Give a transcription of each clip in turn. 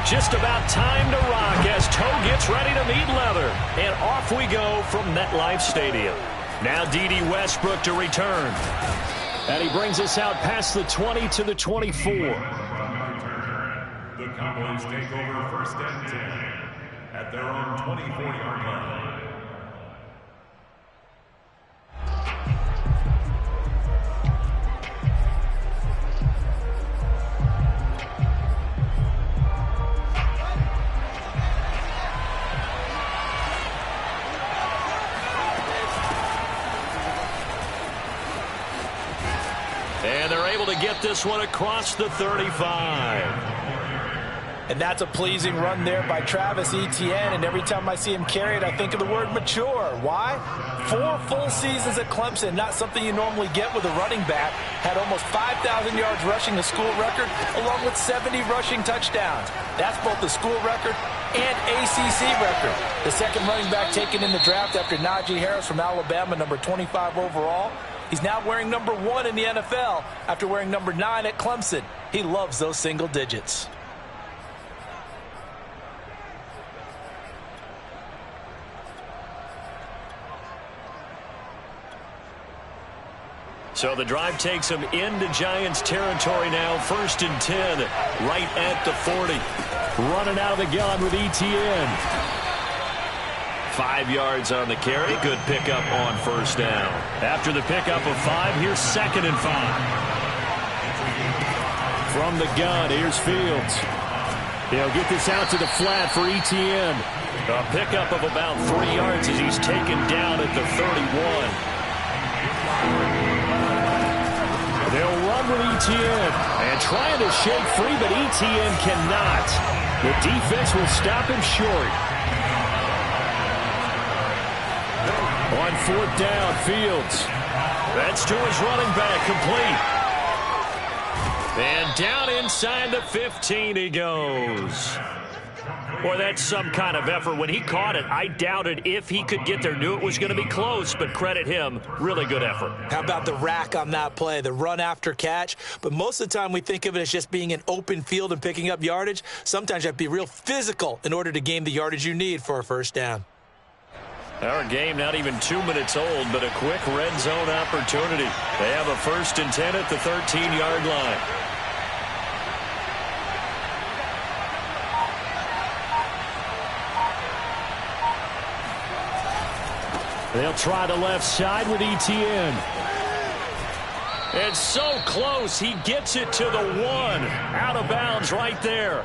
Just about time to rock as toe gets ready to meet leather. And off we go from MetLife Stadium. Now D.D. Westbrook to return. And he brings us out past the 20 to the 24. The Cowboys take over first and 10 at their own 24-yard line. And they're able to get this one across the 35. And that's a pleasing run there by Travis Etienne. And every time I see him carry it, I think of the word mature. Why? 4 full seasons at Clemson, not something you normally get with a running back. Had almost 5,000 yards rushing, the school record, along with 70 rushing touchdowns. That's both the school record and ACC record. The second running back taken in the draft after Najee Harris from Alabama, number 25 overall. He's now wearing number 1 in the NFL after wearing number 9 at Clemson. He loves those single digits. So the drive takes him into Giants territory now. First and 10, right at the 40. Running out of the gun with Etienne. 5 yards on the carry. Good pickup on first down. After the pickup of 5, here's 2nd and 5. From the gun, here's Fields. He'll get this out to the flat for Etienne. A pickup of about 3 yards as he's taken down at the 31. They'll run with Etienne and trying to shake free, but Etienne cannot. The defense will stop him short. On 4th down, Fields. That's to his running back, complete. And down inside the 15 he goes. Boy, that's some kind of effort. When he caught it, I doubted if he could get there. Knew it was going to be close, but credit him. Really good effort. How about the rack on that play, the run after catch? But most of the time we think of it as just being an open field and picking up yardage. Sometimes you have to be real physical in order to gain the yardage you need for a first down. Our game not even 2 minutes old, but a quick red zone opportunity. They have a 1st and 10 at the 13-yard line. They'll try the left side with Etienne. It's so close. He gets it to the 1. Out of bounds right there.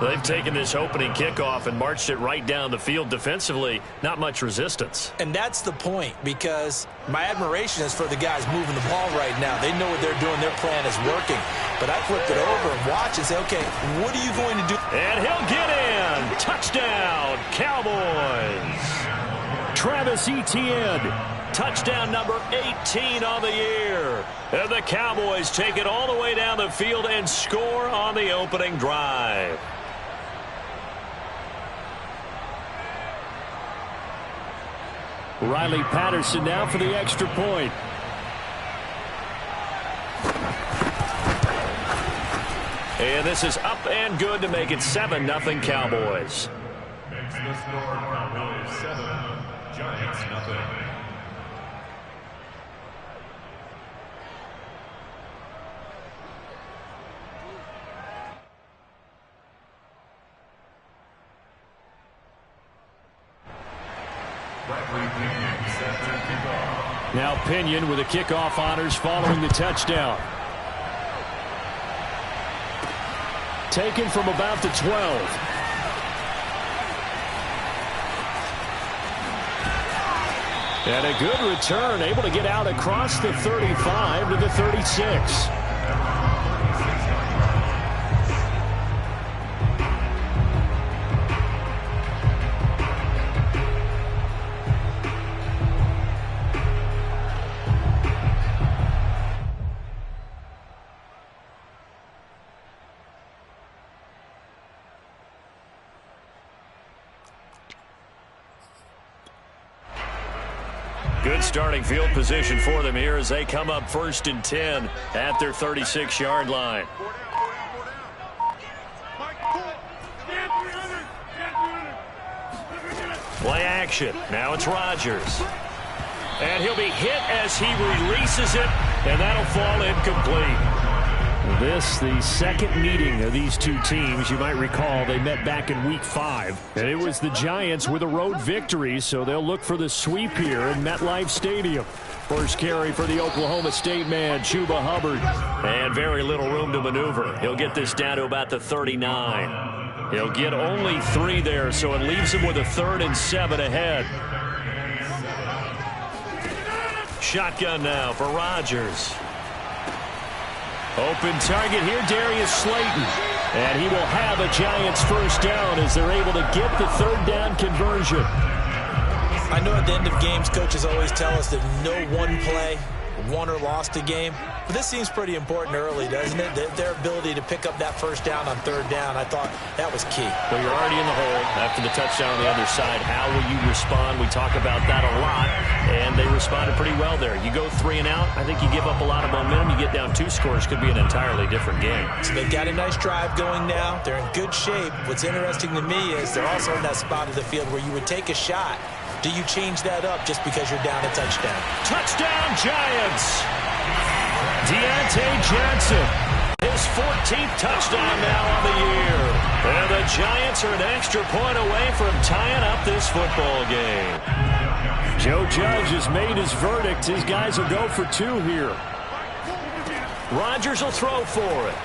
They've taken this opening kickoff and marched it right down the field defensively. Not much resistance. And that's the point, because my admiration is for the guys moving the ball right now. They know what they're doing. Their plan is working. But I flipped it over and watch and say, okay, what are you going to do? And he'll get in. Touchdown, Cowboys. Travis Etienne, touchdown number 18 on the year. And the Cowboys take it all the way down the field and score on the opening drive. Riley Patterson now for the extra point. And this is up and good to make it 7-0 Cowboys. Makes the score Cowboys 7, Giants nothing. Now Pinion with the kickoff honors following the touchdown. Taken from about the 12. And a good return, able to get out across the 35 to the 36. Good starting field position for them here as they come up 1st and 10 at their 36-yard line. Play action. Now it's Rodgers. And he'll be hit as he releases it, and that'll fall incomplete. This, the second meeting of these two teams. You might recall they met back in Week 5. And it was the Giants with a road victory, so they'll look for the sweep here in MetLife Stadium. First carry for the Oklahoma State man, Chuba Hubbard. And very little room to maneuver. He'll get this down to about the 39. He'll get only 3 there, so it leaves him with a 3rd and 7 ahead. Shotgun now for Rodgers. Open target here, Darius Slayton. And he will have a Giants first down as they're able to get the 3rd down conversion. I know at the end of games, coaches always tell us that no one play won or lost a game. But this seems pretty important early, doesn't it? Their ability to pick up that first down on 3rd down, I thought that was key. Well, you're already in the hole after the touchdown on the other side. How will you respond? We talk about that a lot, and they responded pretty well there. You go 3 and out, I think you give up a lot of momentum. You get down 2 scores, could be an entirely different game. So they've got a nice drive going now. They're in good shape. What's interesting to me is they're also in that spot of the field where you would take a shot. Do you change that up just because you're down a touchdown? Touchdown, Giants! Deontay Johnson, his 14th touchdown now on the year. And the Giants are an extra point away from tying up this football game. Joe Judge has made his verdict. His guys will go for 2 here. Rodgers will throw for it.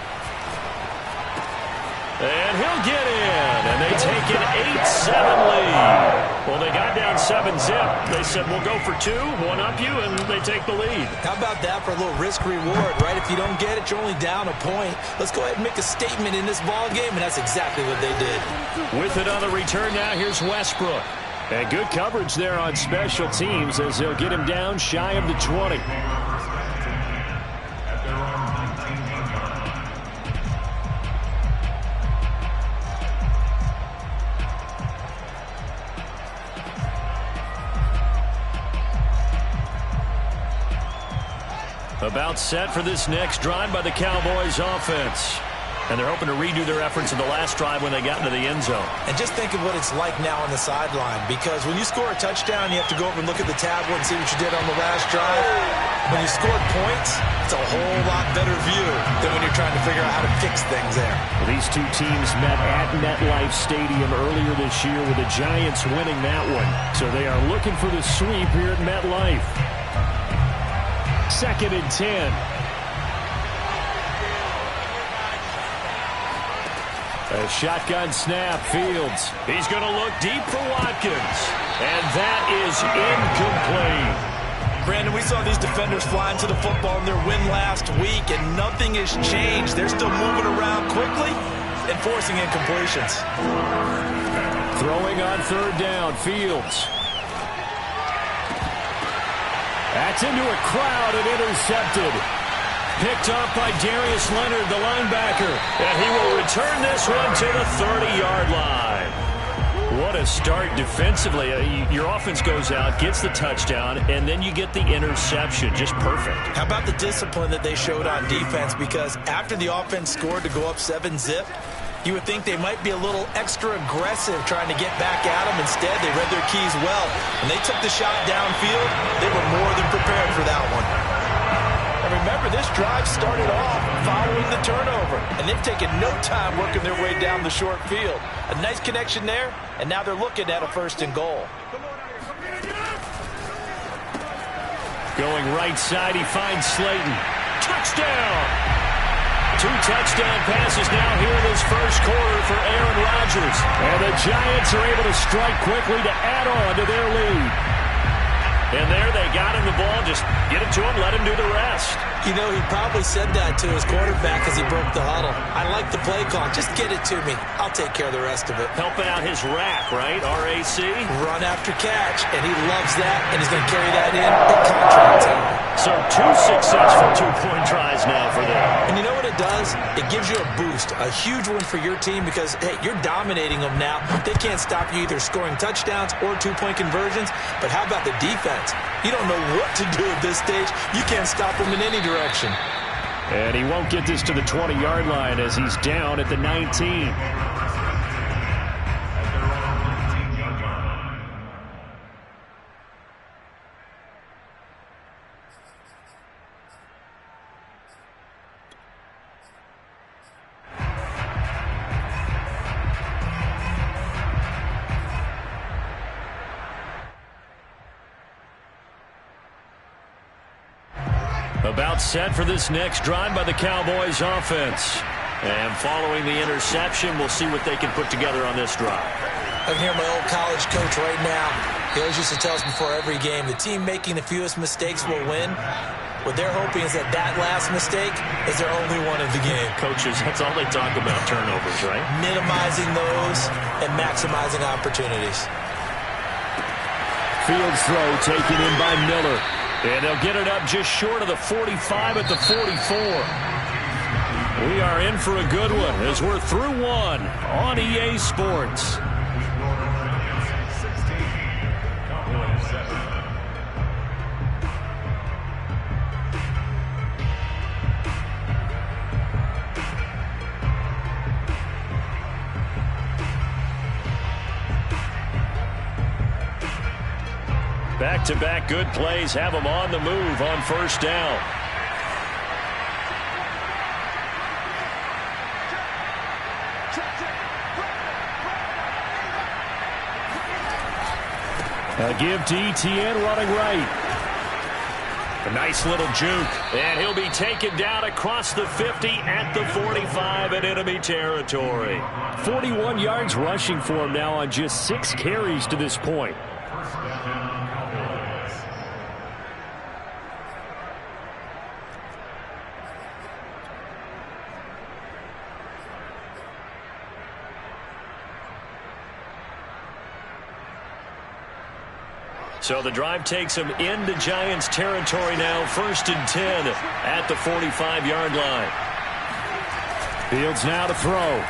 And he'll get in, and they take an 8-7 lead. Well, they got down 7-zip. They said, we'll go for 2, one up you, and they take the lead. How about that for a little risk-reward, right? If you don't get it, you're only down a point. Let's go ahead and make a statement in this ball game, and that's exactly what they did. With it on the return now, here's Westbrook. And good coverage there on special teams as they'll get him down shy of the 20. About set for this next drive by the Cowboys offense. And they're hoping to redo their efforts in the last drive when they got into the end zone. And just think of what it's like now on the sideline, because when you score a touchdown, you have to go over and look at the tablet and see what you did on the last drive. When you scored points, it's a whole lot better view than when you're trying to figure out how to fix things there. Well, these two teams met at MetLife Stadium earlier this year with the Giants winning that one. So they are looking for the sweep here at MetLife. 2nd and 10. A shotgun snap, Fields. He's going to look deep for Watkins. And that is incomplete. Brandon, we saw these defenders flying to the football in their win last week, and nothing has changed. They're still moving around quickly and forcing incompletions. Throwing on 3rd down, Fields. That's into a crowd and intercepted. Picked off by Darius Leonard, the linebacker. And he will return this one to the 30-yard line. What a start defensively. Your offense goes out, gets the touchdown, and then you get the interception. Just perfect. How about the discipline that they showed on defense? Because after the offense scored to go up 7-zip, you would think they might be a little extra aggressive trying to get back at them. Instead, they read their keys well. When they took the shot downfield, they were more than prepared for that one. And remember, this drive started off following the turnover, and they've taken no time working their way down the short field. A nice connection there, and now they're looking at a 1st and goal. Going right side, he finds Slayton. Touchdown! 2 touchdown passes now here in this first quarter for Aaron Rodgers. And the Giants are able to strike quickly to add on to their lead. And there they got him the ball. Just get it to him, let him do the rest. You know, he probably said that to his quarterback as he broke the huddle. I like the play call. Just get it to me. I'll take care of the rest of it. Helping out his rack, right? RAC? Run after catch, and he loves that, and he's going to carry that in at contract time. So 2 successful 2-point tries now for them. And you know what it does? It gives you a boost, a huge one for your team because, hey, you're dominating them now. They can't stop you either scoring touchdowns or 2-point conversions. But how about the defense? You don't know what to do at this stage. You can't stop them in any direction. And he won't get this to the 20-yard line as he's down at the 19. About set for this next drive by the Cowboys offense. And following the interception, we'll see what they can put together on this drive. I can hear my old college coach right now. He always used to tell us before every game, the team making the fewest mistakes will win. What they're hoping is that last mistake is their only one of the game. Coaches, that's all they talk about, turnovers, right? Minimizing those and maximizing opportunities. Fields throw taken in by Miller. And they'll get it up just short of the 45 at the 44. We are in for a good one as we're through one on EA Sports. Back-to-back good plays have them on the move on first down. A give to ETN running right. A nice little juke. And he'll be taken down across the 50 at the 45 in enemy territory. 41 yards rushing for him now on just 6 carries to this point. So the drive takes him into Giants territory now. 1st and 10 at the 45-yard line. Fields now to throw.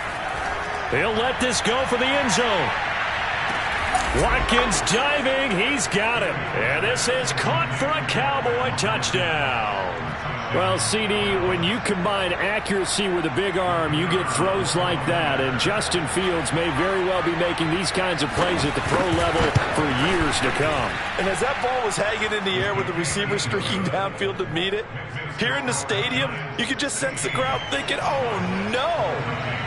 He'll let this go for the end zone. Watkins diving. He's got it. And this is caught for a Cowboy touchdown. Well, CD, when you combine accuracy with a big arm, you get throws like that. And Justin Fields may very well be making these kinds of plays at the pro level for years to come. And as that ball was hanging in the air with the receiver streaking downfield to meet it, here in the stadium, you could just sense the crowd thinking, oh, no.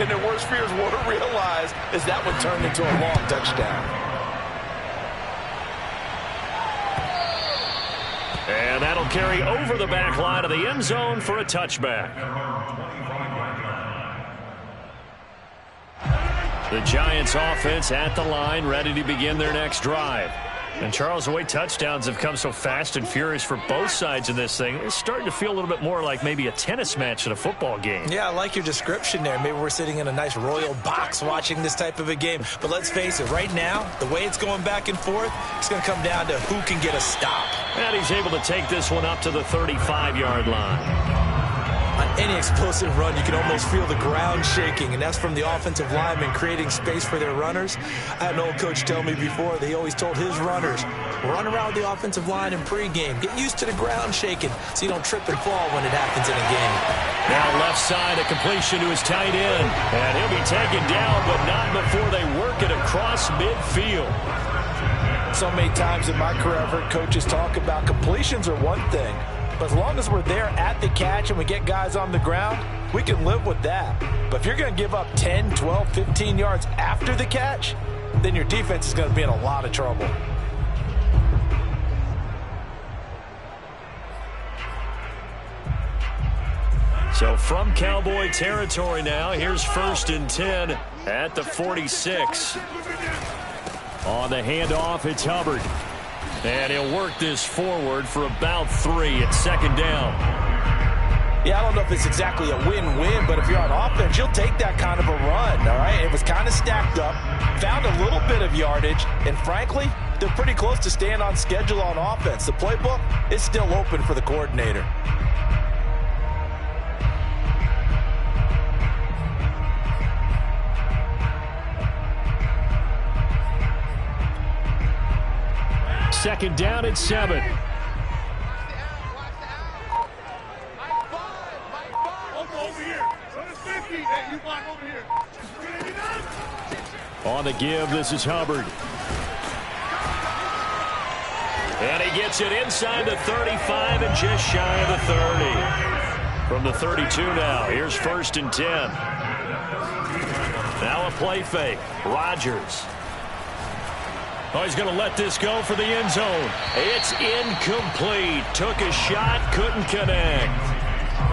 And their worst fears were realized as that one turned into a long touchdown. And that'll carry over the back line of the end zone for a touchback. The Giants offense at the line, ready to begin their next drive. And Charles, the way touchdowns have come so fast and furious for both sides in this thing, it's starting to feel a little bit more like maybe a tennis match in a football game. Yeah, I like your description there. Maybe we're sitting in a nice royal box watching this type of a game. But let's face it, right now, the way it's going back and forth, it's going to come down to who can get a stop. And he's able to take this one up to the 35-yard line. On any explosive run, you can almost feel the ground shaking, and that's from the offensive linemen creating space for their runners. I had an old coach tell me before, they always told his runners, run around the offensive line in pregame. Get used to the ground shaking so you don't trip and fall when it happens in a game. Now left side, a completion to his tight end. And he'll be taken down, but not before they work it across midfield. So many times in my career, I've heard coaches talk about completions are one thing. But as long as we're there at the catch and we get guys on the ground, we can live with that. But if you're going to give up 10, 12, 15 yards after the catch, then your defense is going to be in a lot of trouble. So from Cowboy territory now, here's 1st and 10 at the 46. On the handoff, it's Hubbard. And he'll work this forward for about 3 at 2nd down. Yeah, I don't know if it's exactly a win-win, but if you're on offense, you'll take that kind of a run, all right? It was kind of stacked up, found a little bit of yardage, and frankly, they're pretty close to staying on schedule on offense. The playbook is still open for the coordinator. Second down at 7. On the give, this is Hubbard. And he gets it inside the 35 and just shy of the 30. From the 32 now, here's 1st and 10. Now a play fake. Rodgers. Oh, he's going to let this go for the end zone. It's incomplete. Took a shot, couldn't connect.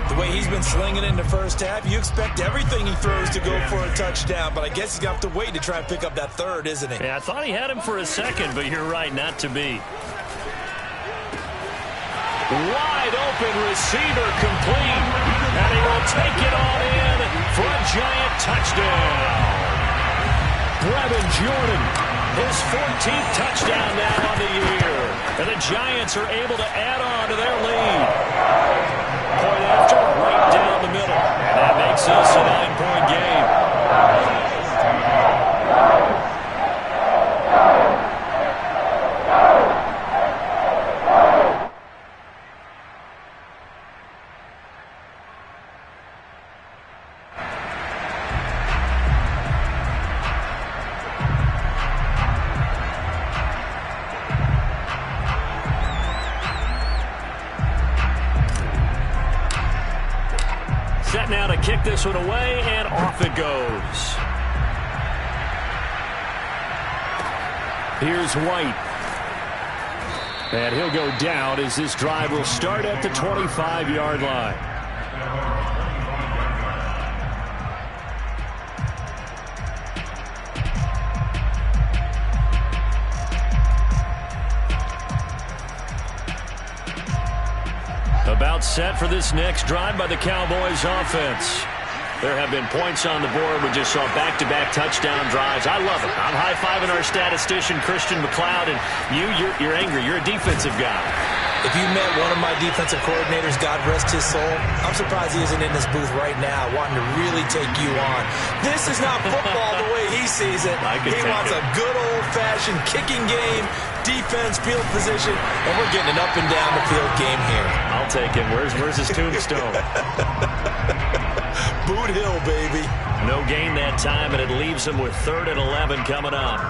The way he's been slinging in the first half, you expect everything he throws to go for a touchdown, but I guess he's going to have to wait to try and pick up that third, isn't he? Yeah, I thought he had him for a second, but you're right, not to be. Wide open receiver complete, and he will take it on in for a giant touchdown. Brevin Jordan, his 14th touchdown now on the year, and the Giants are able to add on to their lead. Point after, right down the middle, and that makes this a 9-point game. Set now to kick this one away, and off it goes. Here's White. And he'll go down as this drive will start at the 25-yard line. About set for this next drive by the Cowboys offense. There have been points on the board. We just saw back-to-back touchdown drives. I love it. I'm high-fiving our statistician, Christian McLeod, and you're angry. You're a defensive guy. If you met one of my defensive coordinators, God rest his soul, I'm surprised he isn't in this booth right now wanting to really take you on. This is not football the way he sees it. He wants a good old-fashioned kicking game, defense, field position, and we're getting an up-and-down-the-field game here. I'll take him. Where's his tombstone? Boot Hill, baby. No gain that time, and it leaves him with 3rd and 11 coming up.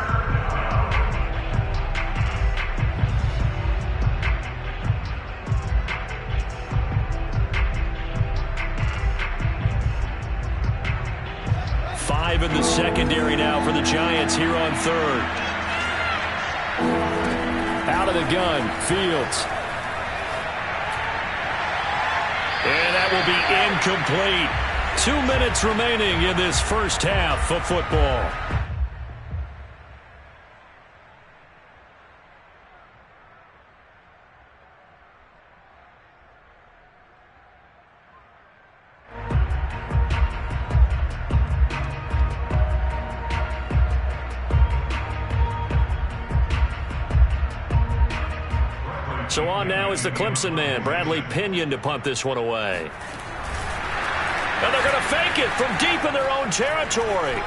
Five in the secondary now for the Giants here on 3rd. Out of the gun, Fields. And that will be incomplete. 2 minutes remaining in this first half of football. So on now is the Clemson man, Bradley Pinion, to punt this one away. And they're going to fake it from deep in their own territory.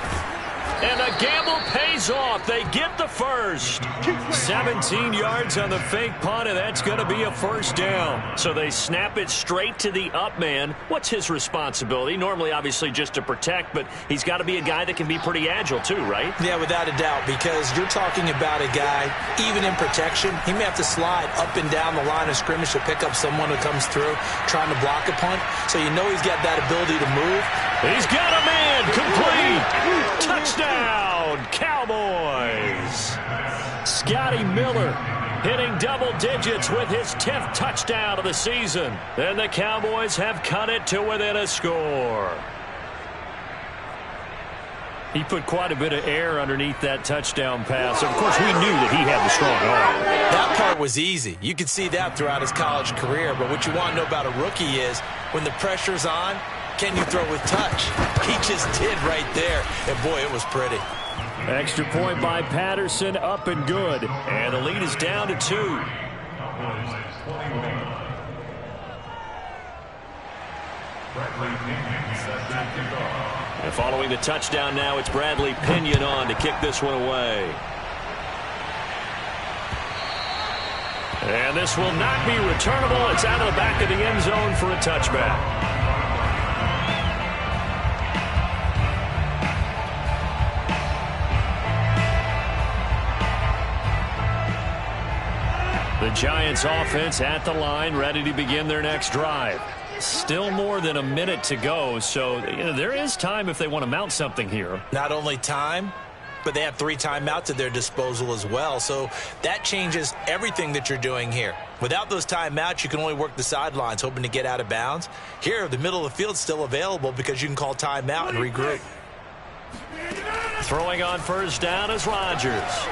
And the gamble pays off. They get the first. 17 yards on the fake punt, and that's going to be a first down. So they snap it straight to the up man. What's his responsibility? Normally, obviously, just to protect, but he's got to be a guy that can be pretty agile too, right? Yeah, without a doubt, because you're talking about a guy, even in protection, he may have to slide up and down the line of scrimmage to pick up someone who comes through trying to block a punt. So you know he's got that ability to move. He's got a man complete. Touchdown, Cowboys. Scotty Miller hitting double digits with his 10th touchdown of the season. And the Cowboys have cut it to within a score. He put quite a bit of air underneath that touchdown pass. Of course, we knew that he had the strong arm. That part was easy. You could see that throughout his college career. But what you want to know about a rookie is when the pressure's on, can you throw with touch? He just did right there. And, boy, it was pretty. Extra point by Patterson, up and good. And the lead is down to 2. And following the touchdown now, it's Bradley Pinion on to kick this one away. And this will not be returnable. It's out of the back of the end zone for a touchback. The Giants offense at the line, ready to begin their next drive. Still more than a minute to go, so there is time if they want to mount something here. Not only time, but they have 3 timeouts at their disposal as well. So that changes everything that you're doing here. Without those timeouts, you can only work the sidelines, hoping to get out of bounds. Here, the middle of the field's still available because you can call timeout and regroup. Throwing on first down is Rodgers.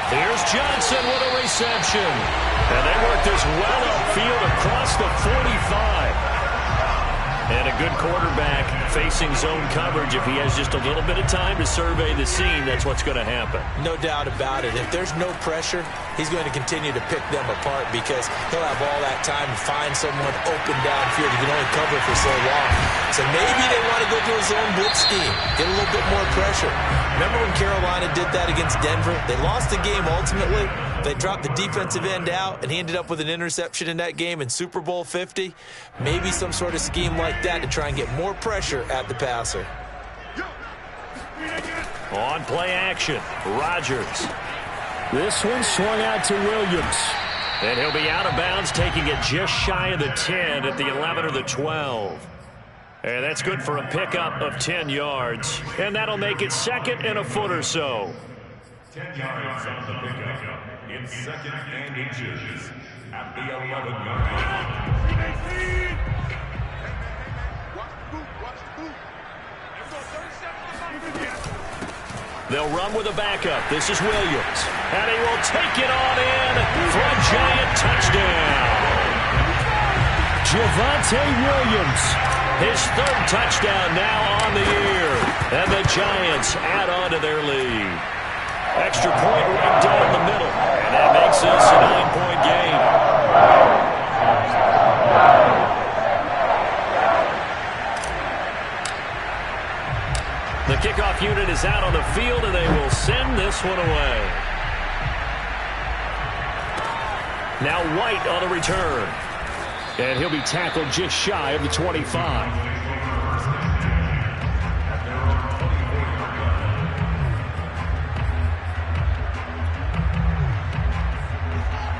Here's Johnson with a reception. And they work this well upfield across the 45. And a good quarterback facing zone coverage. If he has just a little bit of time to survey the scene, that's what's going to happen. No doubt about it. If there's no pressure, he's going to continue to pick them apart because he'll have all that time to find someone open downfield. He can only cover for so long. So maybe they want to go to a zone blitz scheme, get a little bit more pressure. Remember when Carolina did that against Denver? They lost the game ultimately. They dropped the defensive end out, and he ended up with an interception in that game in Super Bowl 50. Maybe some sort of scheme like that to try and get more pressure at the passer. On play action, Rodgers. This one swung out to Williams. And he'll be out of bounds, taking it just shy of the 10 at the 11 or the 12. And that's good for a pickup of 10 yards. And that'll make it second and a foot or so. 10 yards on the pickup. It's second and inches at the 11-yard line. They'll run with a backup. This is Williams. And he will take it on in for a giant touchdown. Javonte Williams, his 3rd touchdown now on the year. And the Giants add on to their lead. Extra point right down the middle. And that makes this a 9-point game. The kickoff unit is out on the field, and they will send this one away. Now White on the return. And he'll be tackled just shy of the 25.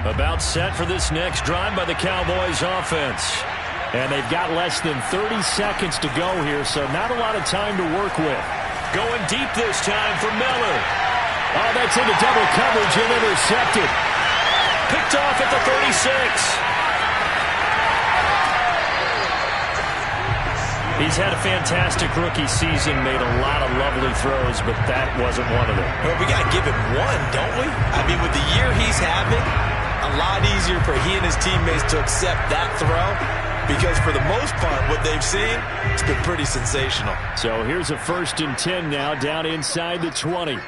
About set for this next drive by the Cowboys offense. And they've got less than 30 seconds to go here, so not a lot of time to work with. Going deep this time for Miller. Oh, that's into double coverage and intercepted. Picked off at the 36. He's had a fantastic rookie season, made a lot of lovely throws, but that wasn't one of them. Well, we got to give him one, don't we? I mean, with the year he's having, a lot easier for he and his teammates to accept that throw because for the most part, what they've seen, it's been pretty sensational. So here's a 1st and 10 now down inside the 20.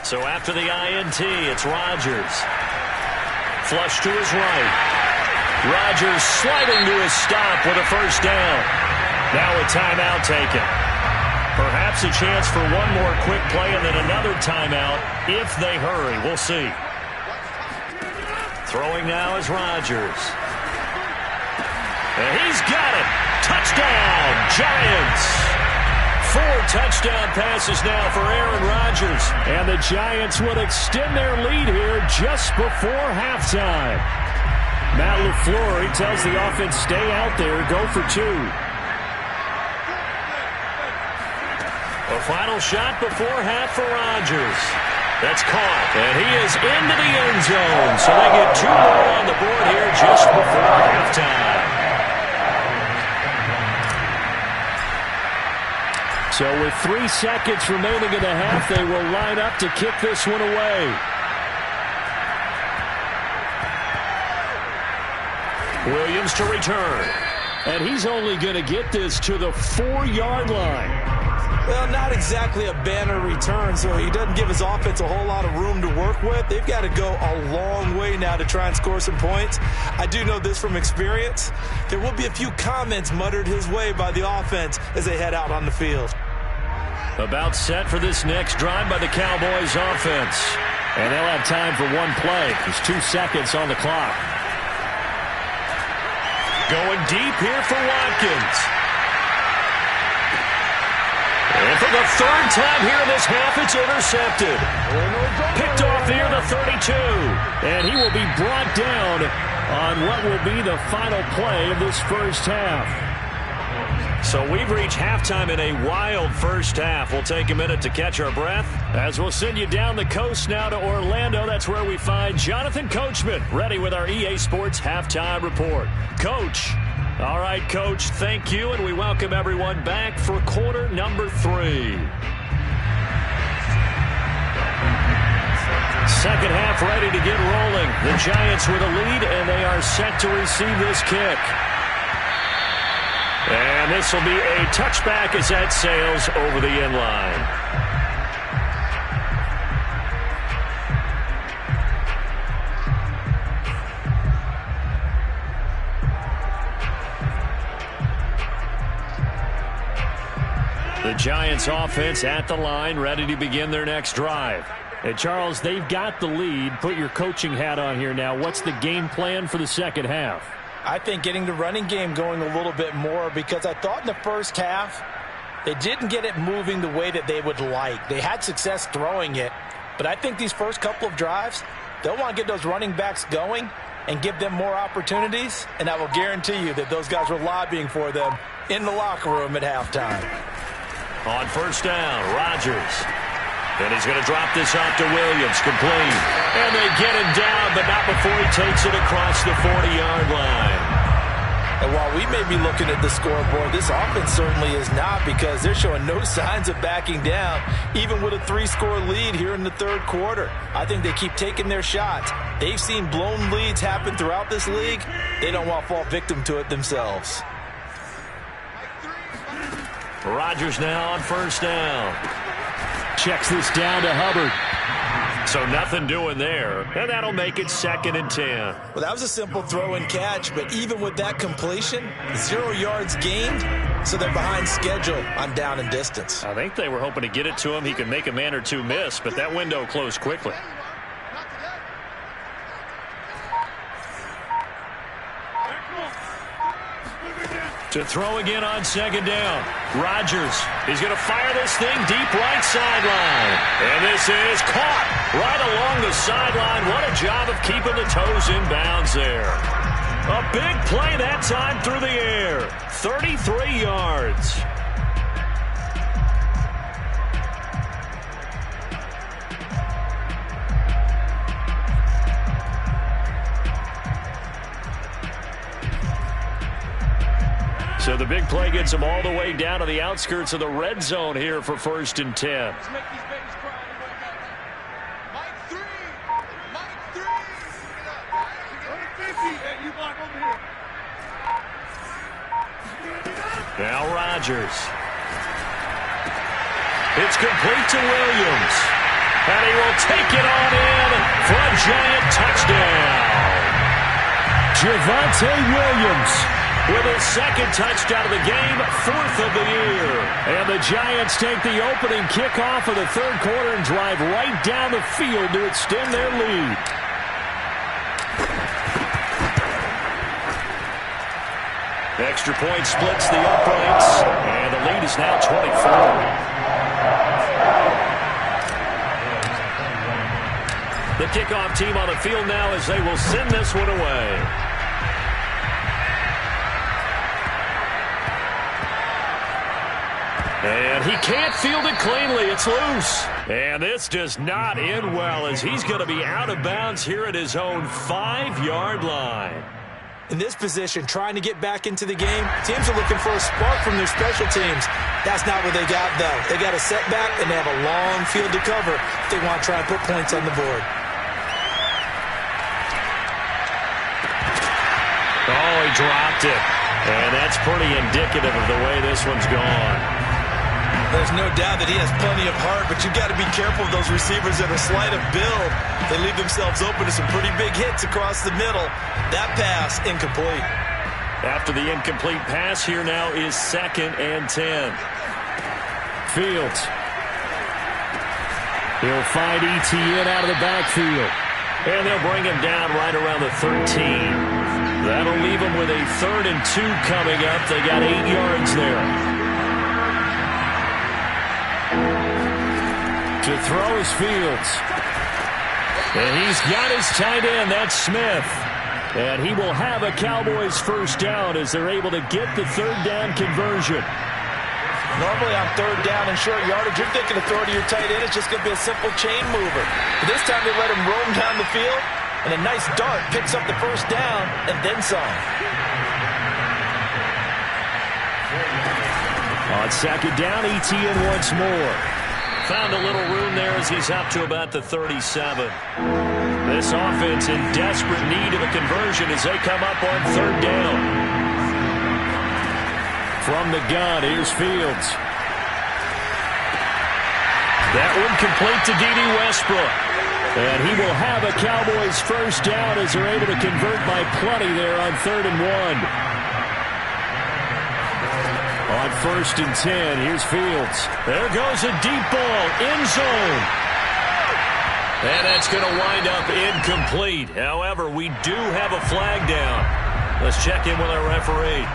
So after the INT, it's Rodgers. Flush to his right. Rodgers sliding to his stop with a 1st down. Now a timeout taken. Perhaps a chance for one more quick play and then another timeout if they hurry. We'll see. Throwing now is Rodgers. And he's got it. Touchdown, Giants. 4 touchdown passes now for Aaron Rodgers. And the Giants will extend their lead here just before halftime. Matt LaFleur, he tells the offense, stay out there, go for 2. A final shot before half for Rodgers. That's caught, and he is into the end zone. So they get 2 more on the board here just before halftime. So with 3 seconds remaining in the half, they will line up to kick this one away. Williams to return. And he's only going to get this to the 4-yard line. Well, not exactly a banner return, so he doesn't give his offense a whole lot of room to work with. They've got to go a long way now to try and score some points. I do know this from experience. There will be a few comments muttered his way by the offense as they head out on the field. About set for this next drive by the Cowboys offense. And they'll have time for one play. There's 2 seconds on the clock. Going deep here for Watkins. And for the 3rd time here in this half, it's intercepted. Picked off near the 32. And he will be brought down on what will be the final play of this first half. So we've reached halftime in a wild first half. We'll take a minute to catch our breath as we'll send you down the coast now to Orlando. That's where we find Jonathan Coachman ready with our EA Sports Halftime Report. Coach. All right, Coach, thank you, and we welcome everyone back for quarter number 3. Second half ready to get rolling. The Giants with a lead, and they are set to receive this kick. And this will be a touchback as that sails over the end line. The Giants offense at the line, ready to begin their next drive. Hey, Charles, they've got the lead. Put your coaching hat on here now. What's the game plan for the second half? I think getting the running game going a little bit more, because I thought in the first half they didn't get it moving the way that they would like. They had success throwing it, but I think these first couple of drives, they'll want to get those running backs going and give them more opportunities, and I will guarantee you that those guys were lobbying for them in the locker room at halftime. On first down, Rodgers. And he's going to drop this off to Williams, complete. And they get him down, but not before he takes it across the 40-yard line. And while we may be looking at the scoreboard, this offense certainly is not, because they're showing no signs of backing down, even with a 3-score lead here in the third quarter. I think they keep taking their shots. They've seen blown leads happen throughout this league. They don't want to fall victim to it themselves. Rodgers now on first down. Checks this down to Hubbard. So nothing doing there. And that'll make it 2nd and 10. Well, that was a simple throw and catch, but even with that completion, 0 yards gained, so they're behind schedule on down and distance. I think they were hoping to get it to him. He could make a man or two miss, but that window closed quickly. To throw again on 2nd down. Rodgers is going to fire this thing deep right sideline. And this is caught right along the sideline. What a job of keeping the toes in bounds there. A big play that time through the air. 33 yards. So the big play gets them all the way down to the outskirts of the red zone here for 1st and 10. Now Rodgers. It's complete to Williams. And he will take it on in for a Giant touchdown. Javonte Williams with his 2nd touchdown of the game, 4th of the year. And the Giants take the opening kickoff of the third quarter and drive right down the field to extend their lead. Extra point splits the uprights, and the lead is now 24. The kickoff team on the field now as they will send this one away. And he can't field it cleanly. It's loose. And this does not end well, as he's going to be out of bounds here at his own 5-yard line. In this position, trying to get back into the game, teams are looking for a spark from their special teams. That's not what they got, though. They got a setback, and they have a long field to cover if they want to try and put points on the board. Oh, he dropped it. And that's pretty indicative of the way this one's gone. There's no doubt that he has plenty of heart, but you've got to be careful of those receivers that are slight of build. They leave themselves open to some pretty big hits across the middle. That pass, incomplete. After the incomplete pass, here now is 2nd and 10. Fields. He'll find ETN out of the backfield. And they'll bring him down right around the 13. That'll leave him with a 3rd and 2 coming up. They got 8 yards there. To throw is Fields. And he's got his tight end. That's Smith. And he will have a Cowboys first down as they're able to get the third down conversion. Normally on third down and short yardage, you're thinking to throw to your tight end. It's just going to be a simple chain mover. But this time they let him roam down the field, and a nice dart picks up the first down and then some. On second down, Etienne once more. Found a little room there as he's up to about the 37. This offense in desperate need of a conversion as they come up on third down. From the gun, here's Fields. That one complete to D.D. Westbrook. And he will have a Cowboys first down as they're able to convert by plenty there on 3rd and 1. On 1st and 10, here's Fields. There goes a deep ball, end zone. And that's going to wind up incomplete. However, we do have a flag down. Let's check in with our referee.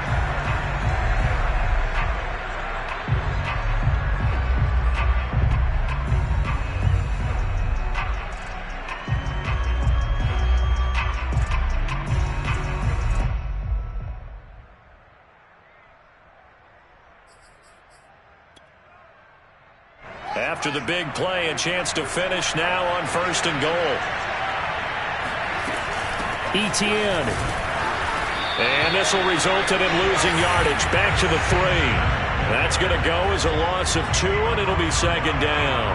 After the big play, a chance to finish now on 1st and goal. Etienne. And this will result in him losing yardage. Back to the 3. That's going to go as a loss of 2, and it'll be 2nd down.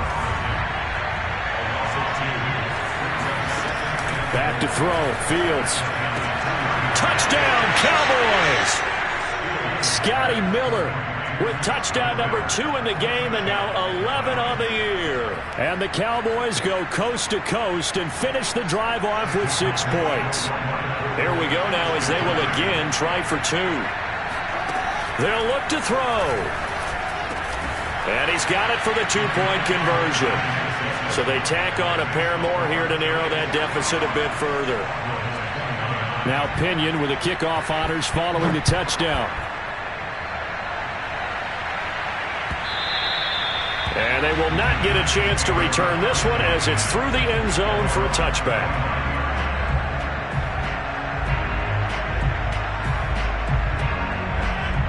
Back to throw. Fields. Touchdown, Cowboys! Scotty Miller with touchdown number 2 in the game, and now 11 on the year. And the Cowboys go coast to coast and finish the drive off with 6 points. Here we go now as they will again try for 2. They'll look to throw. And he's got it for the 2-point conversion. So they tack on a pair more here to narrow that deficit a bit further. Now Pinion with the kickoff honors following the touchdown. And they will not get a chance to return this one as it's through the end zone for a touchback.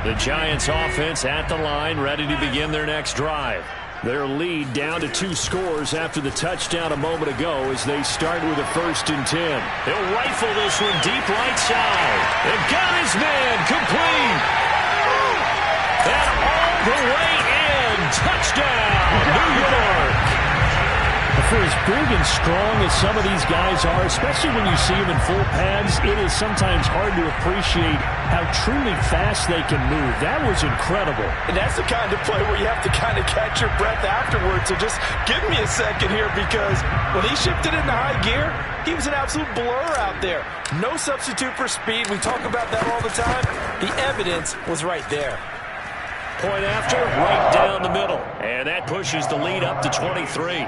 The Giants offense at the line, ready to begin their next drive. Their lead down to 2 scores after the touchdown a moment ago as they start with a 1st and 10. He'll rifle this one deep right side. And got his man complete. And all the way in. Touchdown, New York. For as big and strong as some of these guys are, especially when you see them in full pads, it is sometimes hard to appreciate how truly fast they can move. That was incredible. And that's the kind of play where you have to kind of catch your breath afterwards. So just give me a second here, because when he shifted into high gear, he was an absolute blur out there. No substitute for speed. We talk about that all the time. The evidence was right there. Point after, right down the middle. And that pushes the lead up to 23.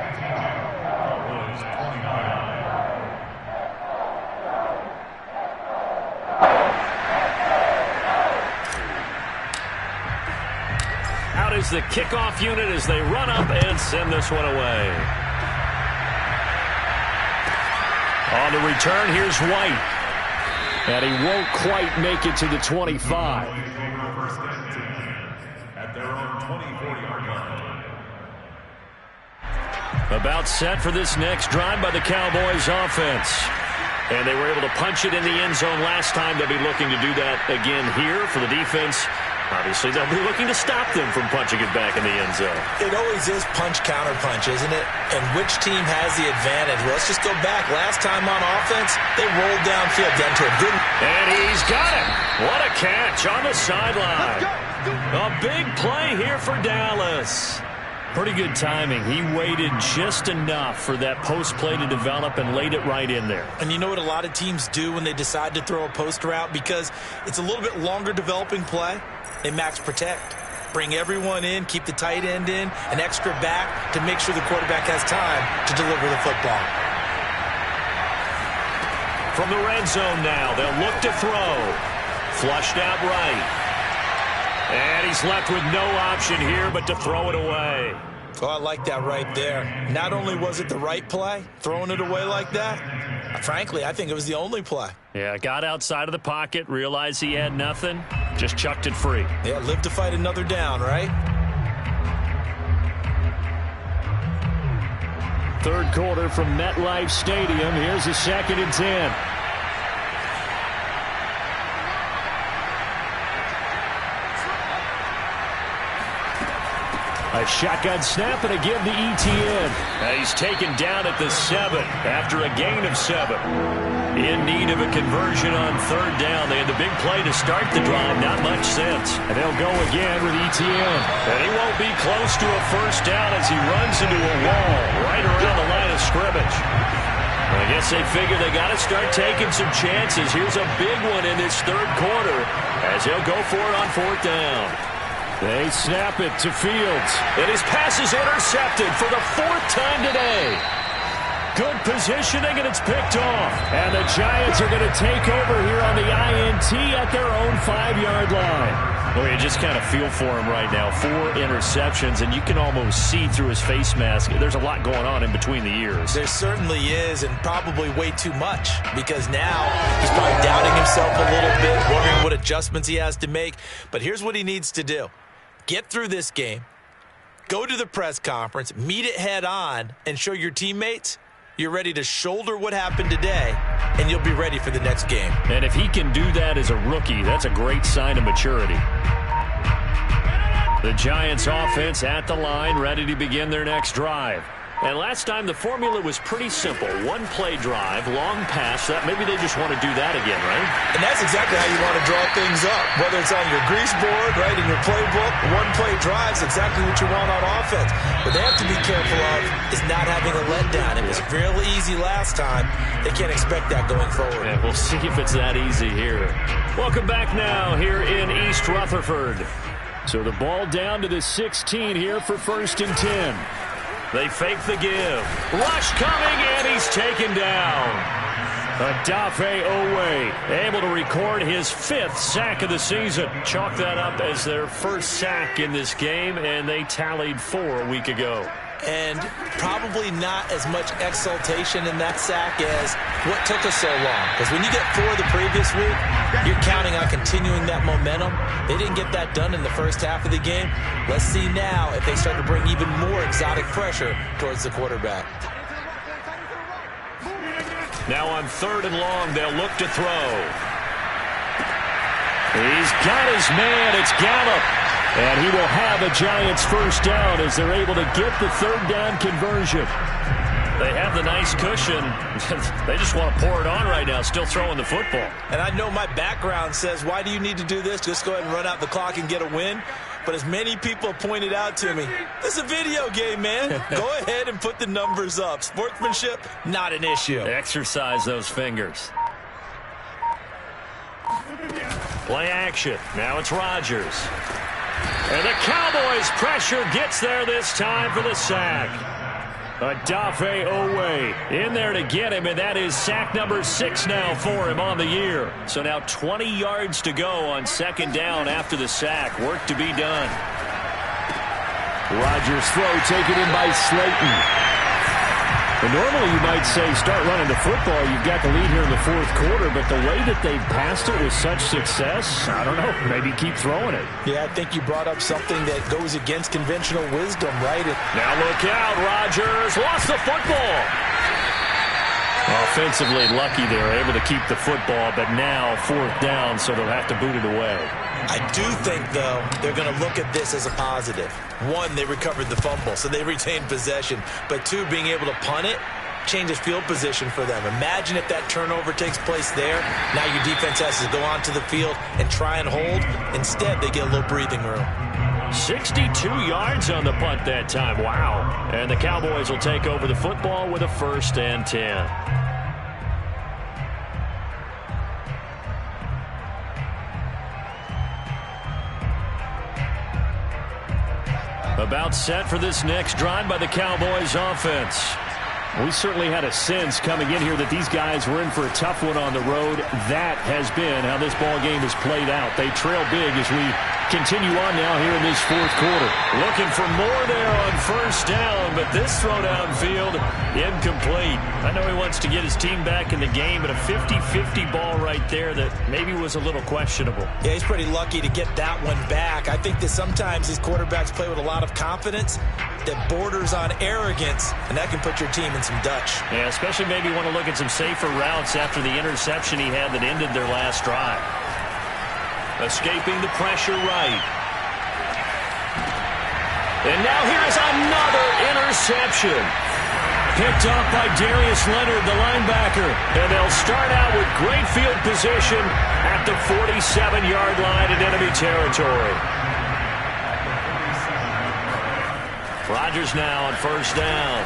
Out is the kickoff unit as they run up and send this one away. On the return, here's White. And he won't quite make it to the 25. About set for this next drive by the Cowboys offense. And they were able to punch it in the end zone last time. They'll be looking to do that again here for the defense. Obviously, they'll be looking to stop them from punching it back in the end zone. It always is punch-counter-punch, isn't it? And which team has the advantage? Well, let's just go back. Last time on offense, they rolled downfield, got into a good... And he's got it. What a catch on the sideline. A big play here for Dallas. Pretty good timing. He waited just enough for that post play to develop and laid it right in there. And you know what a lot of teams do when they decide to throw a post route? Because it's a little bit longer developing play. They max protect. Bring everyone in, keep the tight end in, an extra back to make sure the quarterback has time to deliver the football. From the red zone now, they'll look to throw. Flushed out right. And he's left with no option here but to throw it away. Oh, I like that right there. Not only was it the right play, throwing it away like that, frankly, I think it was the only play. Yeah, got outside of the pocket, realized he had nothing, just chucked it free. Yeah, live to fight another down, right? Third quarter from MetLife Stadium. Here's a 2nd and 10. A shotgun snap and a give to ETN. He's taken down at the 7 after a gain of 7. In need of a conversion on 3rd down. They had the big play to start the drive. Not much sense. And they'll go again with ETN. And he won't be close to a 1st down as he runs into a wall right around the line of scrimmage. Well, I guess they figure they got to start taking some chances. Here's a big one in this 3rd quarter as he'll go for it on 4th down. They snap it to Fields. And his pass is intercepted for the 4th time today. Good positioning, and it's picked off. And the Giants are going to take over here on the INT at their own 5-yard line. Well, you just kind of feel for him right now. 4 interceptions, and you can almost see through his face mask. There's a lot going on in between the ears. There certainly is, and probably way too much, because now he's probably doubting himself a little bit, wondering what adjustments he has to make. But here's what he needs to do. Get through this game, go to the press conference, meet it head on, and show your teammates you're ready to shoulder what happened today, and you'll be ready for the next game. And if he can do that as a rookie, that's a great sign of maturity. The Giants offense at the line, ready to begin their next drive. And last time the formula was pretty simple. 1-play drive, long pass. That maybe they just want to do that again, right? And that's exactly how you want to draw things up. Whether it's on your grease board, right, in your playbook, 1-play drive's exactly what you want on offense. What they have to be careful of is not having a letdown. It was real easy last time. They can't expect that going forward. Yeah, we'll see if it's that easy here. Welcome back now here in East Rutherford. So the ball down to the 16 here for 1st and 10. They fake the give. Rush coming, and he's taken down. Odafe Owe able to record his 5th sack of the season. Chalk that up as their 1st sack in this game, and they tallied 4 a week ago. And probably not as much exultation in that sack as what took us so long. Because when you get 4 the previous week, you're counting on continuing that momentum. They didn't get that done in the first half of the game. Let's see now if they start to bring even more exotic pressure towards the quarterback. Now on 3rd and long, they'll look to throw. He's got his man. It's Gallup. And he will have a Giants 1st down as they're able to get the 3rd down conversion. They have the nice cushion. They just want to pour it on right now, still throwing the football. And I know my background says, why do you need to do this? Just go ahead and run out the clock and get a win. But as many people pointed out to me, this is a video game, man. Go ahead and put the numbers up. Sportsmanship, not an issue. Exercise those fingers. Play action. Now it's Rodgers. And the Cowboys pressure gets there this time for the sack. Odafe Owe in there to get him, and that is sack number 6 now for him on the year. So now 20 yards to go on 2nd down after the sack. Work to be done. Rodgers' throw taken in by Slayton. And normally you might say start running the football. You've got the lead here in the 4th quarter, but the way that they've passed it with such success, I don't know, maybe keep throwing it. Yeah, I think you brought up something that goes against conventional wisdom, right? Now look out, Rodgers lost the football. Offensively lucky they were able to keep the football, but now 4th down, so they'll have to boot it away. I do think, though, they're going to look at this as a positive. 1, they recovered the fumble, so they retained possession. But 2, being able to punt it changes field position for them. Imagine if that turnover takes place there. Now your defense has to go onto the field and try and hold. Instead, they get a little breathing room. 62 yards on the punt that time. Wow. And the Cowboys will take over the football with a 1st and 10. About set for this next drive by the Cowboys offense. We certainly had a sense coming in here that these guys were in for a tough one on the road. That has been how this ball game has played out. They trail big as we continue on now here in this fourth quarter. Looking for more there on first down, but this throw downfield incomplete. I know he wants to get his team back in the game, but a 50-50 ball right there that maybe was a little questionable. Yeah, he's pretty lucky to get that one back. I think that sometimes these quarterbacks play with a lot of confidence that borders on arrogance, and that can put your team in some Dutch. Yeah, especially maybe want to look at some safer routes after the interception he had that ended their last drive. Escaping the pressure right. And now here is another interception. Picked off by Darius Leonard, the linebacker. And they'll start out with great field position at the 47-yard line in enemy territory. Rodgers now on first down.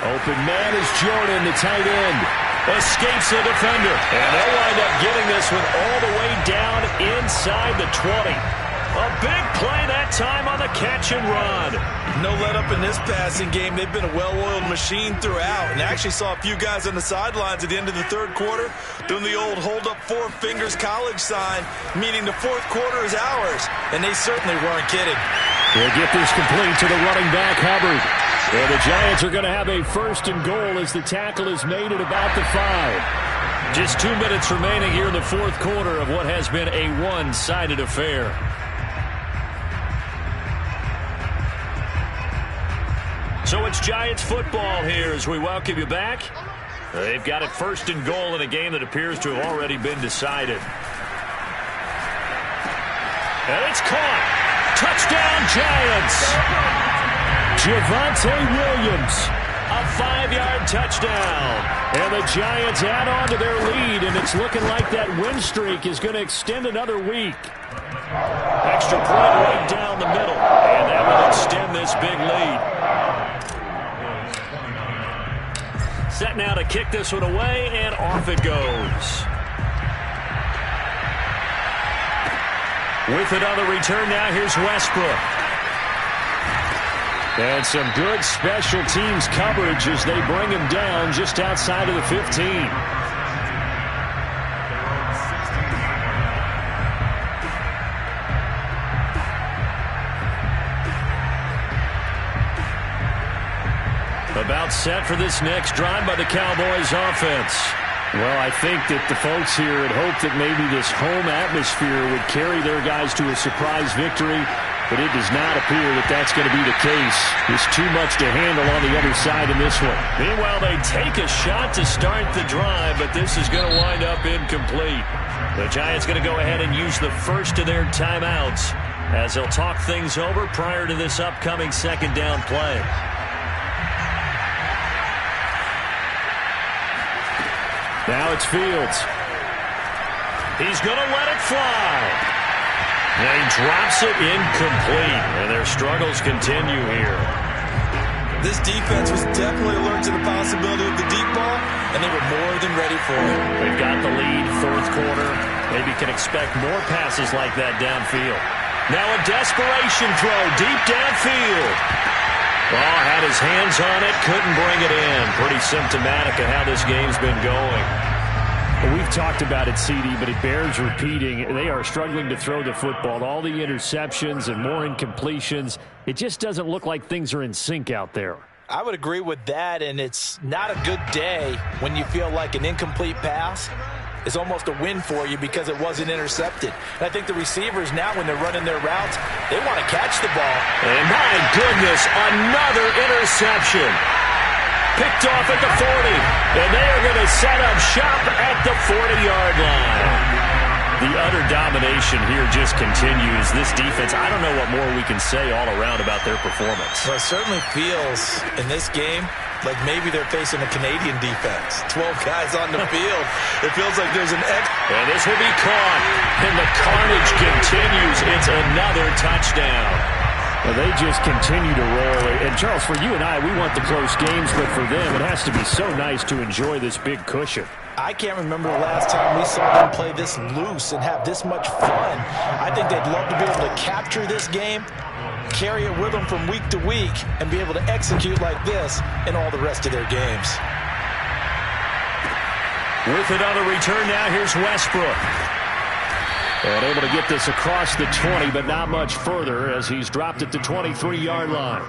Open man is Jordan, the tight end. Escapes the defender. And they'll wind up getting this one all the way down inside the 20. A big play that time on the catch and run. No let up in this passing game. They've been a well-oiled machine throughout. And actually saw a few guys on the sidelines at the end of the third quarter doing the old hold up four fingers college sign, meaning the fourth quarter is ours. And they certainly weren't kidding. They'll get this complete to the running back, Hubbard. And the Giants are going to have a first and goal as the tackle is made at about the 5. Just 2 minutes remaining here in the fourth quarter of what has been a one-sided affair. So it's Giants football here as we welcome you back. They've got it first and goal in a game that appears to have already been decided. And it's caught. Touchdown, Giants. Javonte Williams, a 5-yard touchdown. And the Giants add on to their lead, and it's looking like that win streak is going to extend another week. Extra point right down the middle, and that will extend this big lead. Set now to kick this one away, and off it goes. With another return now, here's Westbrook. And some good special teams coverage as they bring him down just outside of the 15. About set for this next drive by the Cowboys offense. Well, I think that the folks here had hoped that maybe this home atmosphere would carry their guys to a surprise victory, but it does not appear that that's going to be the case. There's too much to handle on the other side in this one. Meanwhile, they take a shot to start the drive, but this is going to wind up incomplete. The Giants going to go ahead and use the first of their timeouts as they'll talk things over prior to this upcoming second down play. Now it's Fields. He's going to let it fly. And he drops it incomplete. And their struggles continue here. This defense was definitely alert to the possibility of the deep ball, and they were more than ready for it. They've got the lead, fourth quarter. Maybe can expect more passes like that downfield. Now a desperation throw deep downfield. Oh, had his hands on it, couldn't bring it in. Pretty symptomatic of how this game's been going. Well, we've talked about it, CD, but it bears repeating. They are struggling to throw the football. All the interceptions and more incompletions. It just doesn't look like things are in sync out there. I would agree with that, and it's not a good day when you feel like an incomplete pass is almost a win for you because it wasn't intercepted. And I think the receivers now, when they're running their routes, they want to catch the ball. And my goodness, another interception. Picked off at the 40. And they are going to set up shop at the 40-yard line. The utter domination here just continues. This defense, I don't know what more we can say all around about their performance. Well, it certainly feels in this game like maybe they're facing a Canadian defense. 12 guys on the field. It feels like there's an X. And this will be caught. And the carnage continues. It's another touchdown. Well, they just continue to roll. And, Charles, for you and I, we want the close games, but for them, it has to be so nice to enjoy this big cushion. I can't remember the last time we saw them play this loose and have this much fun. I think they'd love to be able to capture this game, carry it with them from week to week, and be able to execute like this in all the rest of their games. With another return now, here's Westbrook. And able to get this across the 20, but not much further as he's dropped it to 23-yard line.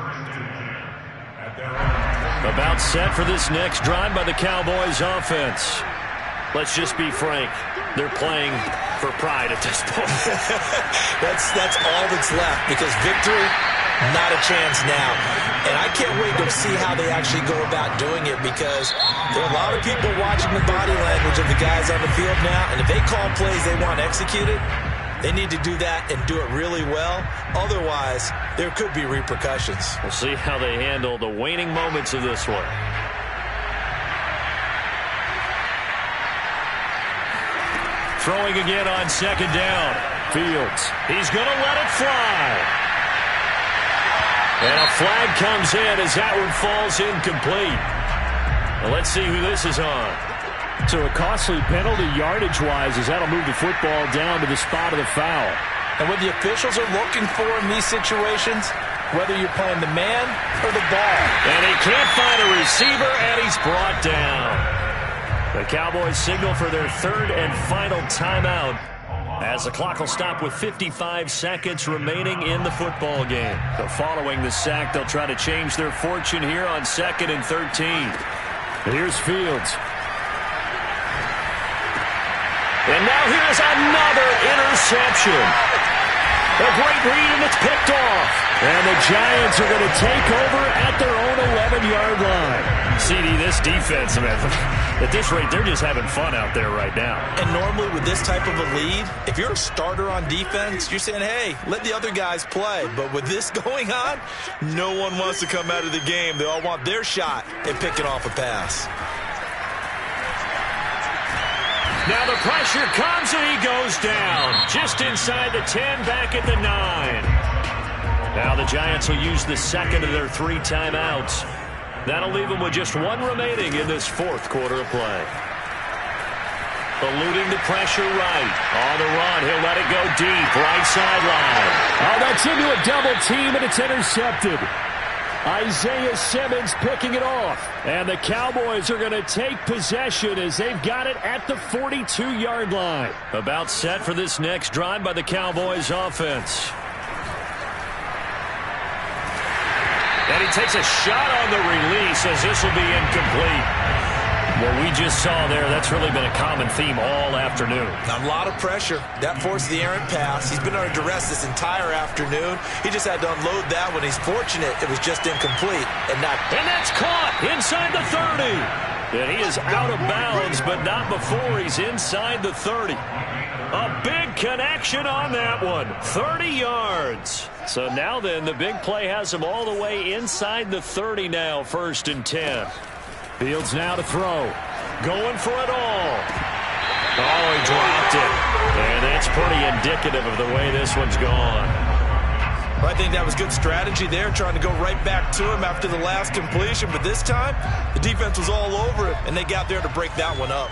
About set for this next drive by the Cowboys offense. Let's just be frank. They're playing for pride at this point. That's all that's left, because victory, not a chance now. And I can't wait to see how they actually go about doing it, because there are a lot of people watching the body language of the guys on the field now, and if they call plays they want executed, they need to do that and do it really well. Otherwise, there could be repercussions. We'll see how they handle the waning moments of this one. Throwing again on second down. Fields. He's going to let it fly. And a flag comes in as that one falls incomplete. Well, let's see who this is on. So a costly penalty yardage-wise, as that'll move the football down to the spot of the foul. And what the officials are looking for in these situations, whether you're playing the man or the ball. And he can't find a receiver, and he's brought down. The Cowboys signal for their third and final timeout as the clock will stop with 55 seconds remaining in the football game. So following the sack, they'll try to change their fortune here on 2nd and 13. Here's Fields. And now here's another interception. A great read, and it's picked off. And the Giants are going to take over at their own 11-yard line. CD, this defense, man, at this rate, they're just having fun out there right now. And normally with this type of a lead, if you're a starter on defense, you're saying, hey, let the other guys play. But with this going on, no one wants to come out of the game. They all want their shot at picking off a pass. Now the pressure comes, and he goes down. Just inside the 10, back at the 9. Now the Giants will use the second of their 3 timeouts. That'll leave them with just 1 remaining in this 4th quarter of play. Eluding the pressure right. On the run, he'll let it go deep. Right sideline. Oh, that's into a double team, and it's intercepted. Isaiah Simmons picking it off. And the Cowboys are going to take possession as they've got it at the 42-yard line. About set for this next drive by the Cowboys offense. And he takes a shot on the release as this will be incomplete. What we just saw there, that's really been a common theme all afternoon. A lot of pressure. That forced the errant pass. He's been under duress this entire afternoon. He just had to unload that one. He's fortunate it was just incomplete. And that's caught inside the 30. And he is out of bounds, but not before he's inside the 30. A big connection on that one. 30 yards. So now then, the big play has him all the way inside the 30 now, 1st and 10. Fields now to throw. Going for it all. Oh, he dropped it. And that's pretty indicative of the way this one's gone. Well, I think that was good strategy there, trying to go right back to him after the last completion. But this time, the defense was all over it, and they got there to break that one up.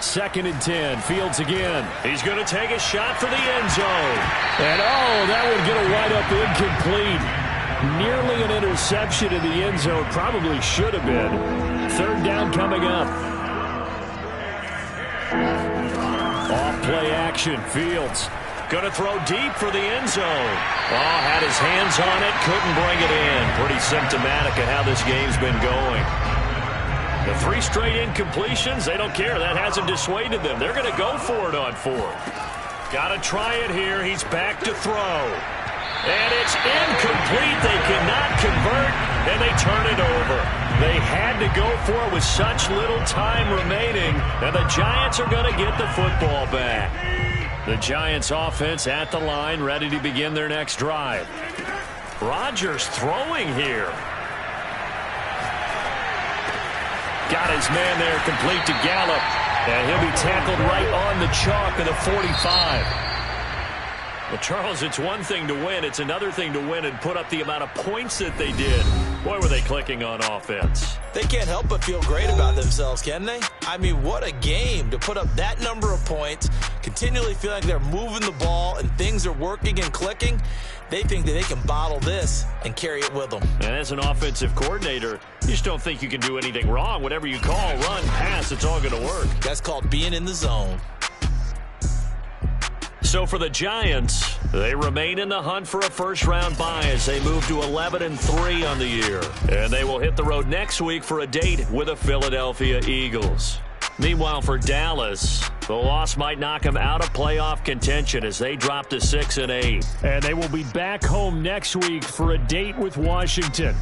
2nd and 10. Fields again. He's going to take a shot for the end zone. And, oh, that would get a wide-up incomplete. Nearly an interception in the end zone. Probably should have been. 3rd down coming up. Off play action. Fields going to throw deep for the end zone. Oh, had his hands on it. Couldn't bring it in. Pretty symptomatic of how this game's been going. The 3 straight incompletions, they don't care. That hasn't dissuaded them. They're going to go for it on 4th. Got to try it here. He's back to throw. And it's incomplete. They cannot convert, and they turn it over. They had to go for it with such little time remaining, and the Giants are going to get the football back. The Giants offense at the line, ready to begin their next drive. Rodgers throwing here. Got his man there, complete to Gallup. And he'll be tackled right on the chalk of the 45. Well, Charles, it's one thing to win. It's another thing to win and put up the amount of points that they did. Boy, were they clicking on offense. They can't help but feel great about themselves, can they? I mean, what a game to put up that number of points, continually feeling like they're moving the ball and things are working and clicking, they think that they can bottle this and carry it with them. And as an offensive coordinator, you just don't think you can do anything wrong. Whatever you call, run, pass, it's all going to work. That's called being in the zone. So for the Giants, they remain in the hunt for a first-round bye as they move to 11-3 on the year. And they will hit the road next week for a date with the Philadelphia Eagles. Meanwhile, for Dallas, the loss might knock them out of playoff contention as they drop to 6-8. And they will be back home next week for a date with Washington.